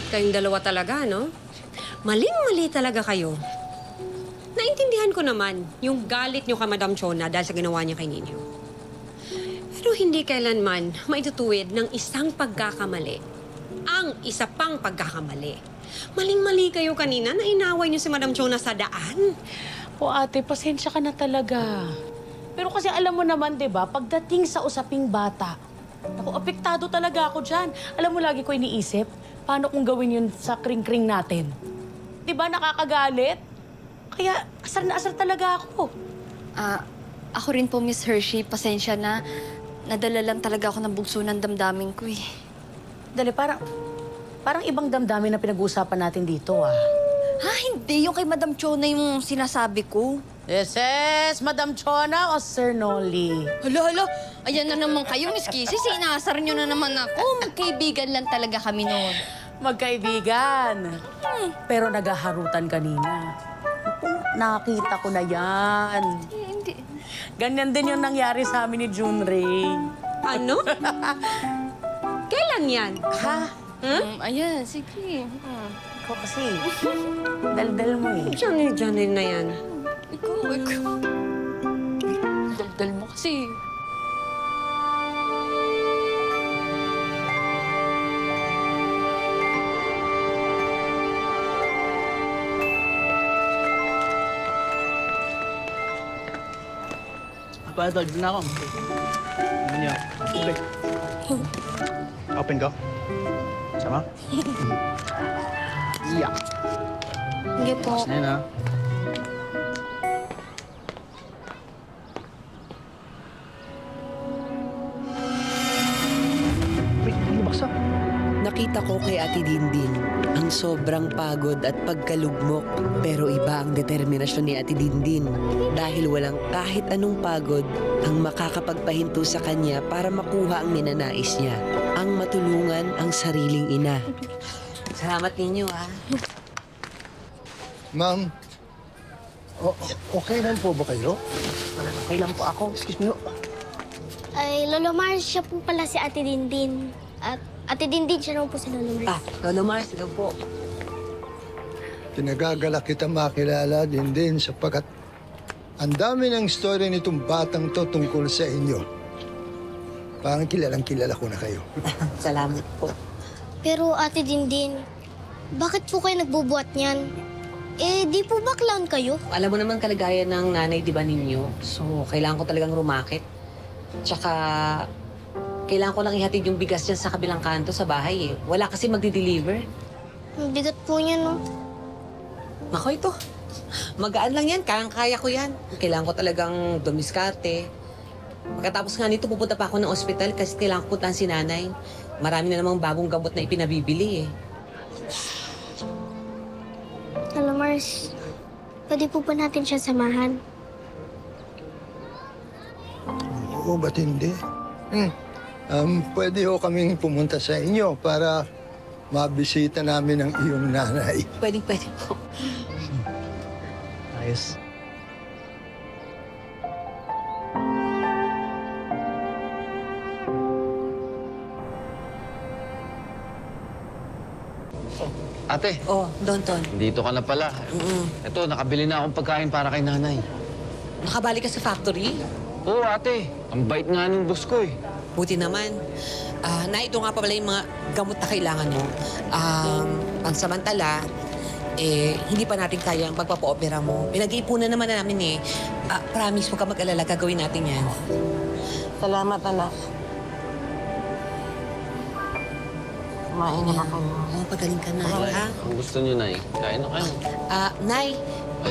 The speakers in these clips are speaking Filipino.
Kayong dalawa talaga, no? Maling-mali talaga kayo. Naintindihan ko naman yung galit niyo kay Madam Chona dahil sa ginawa niya kay Ninyo. Pero hindi kailanman maitutuwid ng isang pagkakamali ang isa pang pagkakamali. Maling-mali kayo kanina na inaway niyo si Madam Chona sa daan. O ate, pasensya ka na talaga. Pero kasi alam mo naman, di ba, pagdating sa usaping bata, ako, apektado talaga ako dyan. Alam mo, lagi ko iniisip, paano kung gawin yun sa kring-kring natin? Di ba, nakakagalit? Kaya asar na asar talaga ako. Ako rin po, Miss Hershey, pasensya na. Nadala lang talaga ako ng bugso ng damdamin ko eh. Dali, parang ibang damdamin na pinag-uusapan natin dito, ah. Ha, hindi. Yung kay Madam Chona yung sinasabi ko. Yes, Madam Chona o Sir Nolly? Hala. Ayan na naman kayo, Miss Kissy. Sinasar nyo na naman ako. Magkaibigan lang talaga kami noon. Magkaibigan. Pero naghaharutan kanina. Naku, nakita ko na yan. Hindi. Ganyan din yung nangyari sa amin ni Junrei. Ano? Kailan yan? Ha? Ayan, sige. Ikaw kasi, daldal mo eh. Diyan na yan. Ikaw. Daldal mo kasi. Ito, na ako. Ano niya? Open ko. Sama? Yeah. Sige po. Tapos na yun, ha? Wait, hindi baksak. Nakita ko kay Ate Dindin ang sobrang pagod at pagkalugmok. Pero iba ang determinasyon ni Ate Dindin dahil walang kahit anong pagod ang makakapagpahinto sa kanya para makuha ang ninanais niya, ang matulungan ang sariling ina. Salamat ninyo, ha? Ma'am, okay lang po ba kayo? Okay lang po ako. Excuse me, Ay, Lolo Mars, siya po pala si Ate Dindin. At Ate Dindin, siya naman po si Lolo Mars. Lolo Mars, ito po. Pinagagalak kita makilala din sapagkat ang dami ng story nitong batang to tungkol sa inyo. Parang kilala ko na kayo. Salamat po. Pero Ate Dindin, bakit po kayo nagbubuhat niyan? Eh, di po ba clown kayo? Alam mo naman kalagayan ng nanay, di ba ninyo? So, kailangan ko talagang rumakit. Tsaka, kailangan ko lang ihatid yung bigas dyan sa kabilang kanto sa bahay eh. Wala kasi magdi-deliver. Ang bigat po niya, no? Ako ito. Magaan lang yan. Kayang-kaya ko yan. Kailangan ko talagang dumiskarte. Pagkatapos nga nito, pupunta pa ako ng ospital kasi kailangan ko puntahan si nanay. Marami na namang bagong gamot na ipinabibili eh. Lolo Mars, pwede po ba natin siya samahan? Oo, ba't hindi? Pwede ho kaming pumunta sa inyo para mabisita namin ang iyong nanay. Pwede po. ayos. Ate, Oh, Donton. dito ka na pala. Ito, nakabili na akong pagkain para kay nanay. Nakabalik ka sa factory? Oo, ate. Ang bait nga ng boss ko eh. Buti naman. Ito nga pa pala yung mga gamot na kailangan mo. Pansamantala, hindi pa natin kaya ang pagpapa-opera mo. Pinag-iipunan naman namin eh. Promise, huwag ka mag-alala, gagawin natin yan. Salamat, anak. Kumain na kayo. Oo, pagaling ka na, ha? Ang gusto niyo, Nay. Kain na kayo. Nay,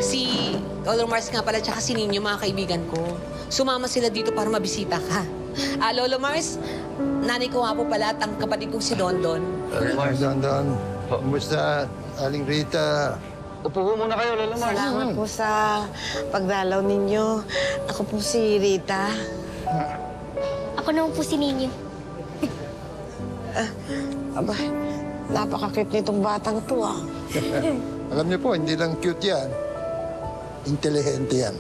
si Lolo Mars nga pala tsaka si Ninyo, mga kaibigan ko. Sumama sila dito para mabisita ka. Lolo Mars, nanay ko nga po pala at ang kapatid kong si Dondon. Don, kumusta, Aling Rita? Upo po muna kayo, Lola Mars. Salamat po sa pagdalaw ninyo. Ako po si Rita. Ako naman po si Ninyo. Aba, napaka-cute nitong batang to, ah. Alam niyo po, hindi lang cute yan. Intelihente yan.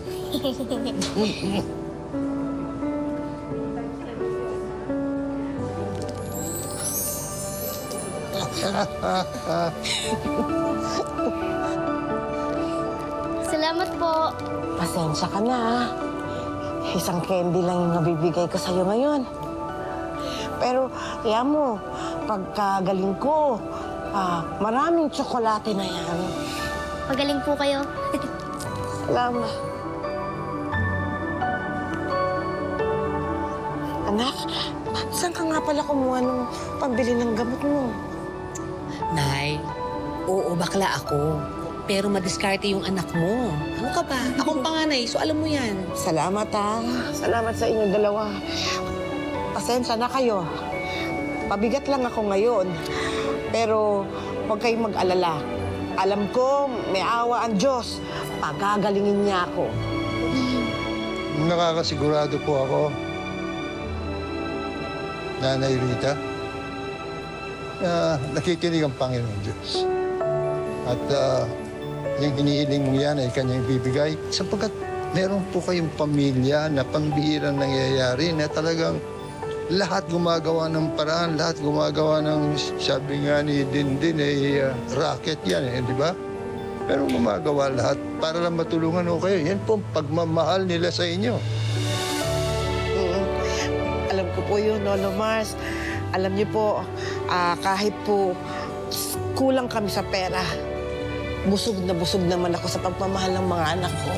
Salamat po. Pasensya ka na, ha? Isang candy lang yung nabibigay ko sa'yo ngayon. Pero, kaya mo, pagkagaling ko, maraming tsokolate na yan. Magaling po kayo. Salamat. Anak, saan ka nga pala kumuha ng pambili ng gamot mo? Nay, oo, bakla ako. Pero madiskarte yung anak mo. Ano ka ba? Akong panganay, so alam mo yan. Salamat, ha? Salamat sa inyong dalawa. Pasensya na kayo. Pabigat lang ako ngayon. Pero huwag kayong mag-alala. Alam ko, may awa ang Diyos. Pagagalingin niya ako. Nakakasigurado po ako, Nanay Rita, na nakikinig ang Panginoon Diyos. At yung hinihiling mo yan ay kanyang bibigay sapagkat meron po kayong pamilya na pambihirang nangyayari na talagang lahat gumagawa ng paraan, lahat gumagawa ng, sabi nga ni Dindin, racket yan, di ba? Pero gumagawa lahat para lang matulungan ko kayo. Yan po ang pagmamahal nila sa inyo. Alam ko po yun, Lolo Mars. Alam niyo po, kahit po kulang kami sa pera, busog na busog naman ako sa pagmamahal ng mga anak ko.